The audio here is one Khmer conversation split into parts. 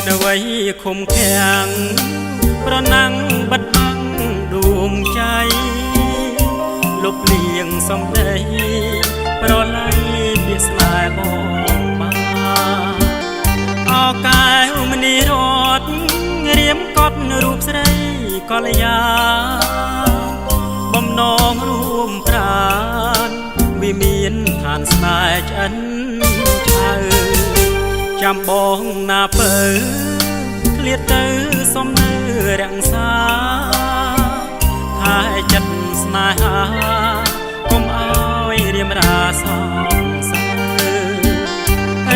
នៅវ័យឃុំឃាំងប្រណាំងបិទបាំងដួងใจលុបលៀងសំដីប្រឡ័យវាស្នេហ៍បងបានអោកែវមនីរត់រៀមកត់រូបស្រីកល្យាបំណងរួមប្រានវិមានឋានស្នេហ៍ឆ្អិនឆៅចាំបងណាពើឃ្លាតទៅសំនៅរាំងសាហើយចិត្តស្នេហាកុំអើយរៀមរាសងសា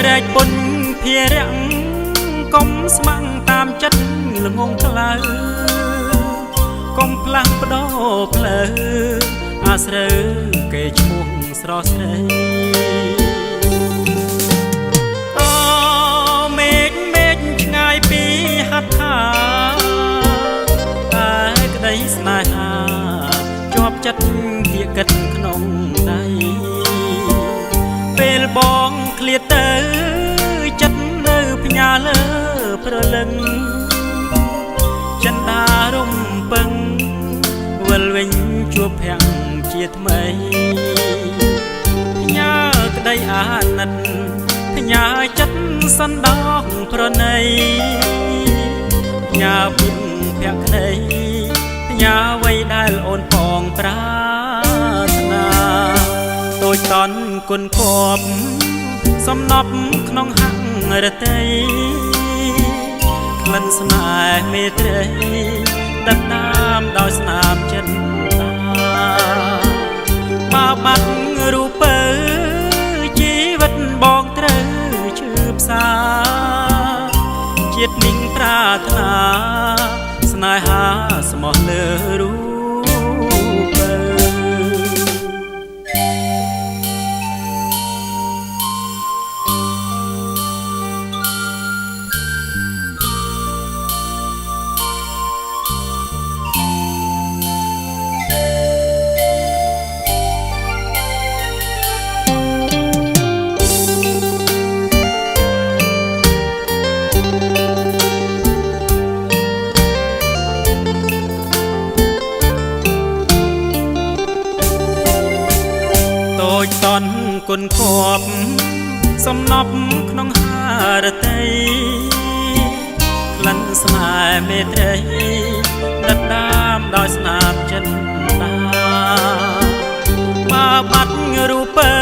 រែកបុណ្យភារៈកុំស្មាំងតាមចិត្តល្ងងខ្លៅកុំផ្លាស់ប្ដូរផ្លូវអាស្រូវគេឈ្មោះស្រស់ស្រីពីហត្ថាតែក្តីស្នេហាជាប់ចិត្តជាកិតក្នុងដៃពេលបងឃ្លាតទៅចិត្តនៅផ្ញើលើព្រលឹងចិន្តារំពឹងវិលវិញជួបភាំងជាថ្មីផ្ញើក្តីអាណិតផ្ញើចិត្តសន្តោសប្រណីផ្ញើពីភក្តីផ្ញើអ្វីដែលអូនផងប្រាថ្នាតូចតន់គុណគប់សំណប់ក្នុងហាំងរតីក្លិនស្នេហ៍មេត្រីដឹកតាមដោយស្នាមចិត្តតាបើបាត់រូបពើជីវិតបងត្រូវឈឺផ្សាជាតិនិងប្រាថ្នាស្នេហាស្មោះលើរូបតន់គុណគប់សំណប់ក្នុងហារតីក្លិនស្នេហ៍មេត្រីដឹកតាមដោយស្នាមចិត្តតាបើបាត់រូបពើ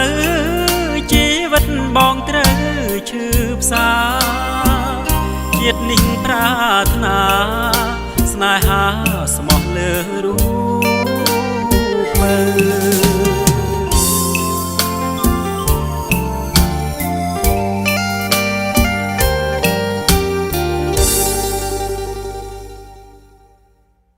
ជីវិតបងត្រូវឈឺផ្សាជាតិនេះប្រាថ្នាស្នេហាស្មោះលើរូប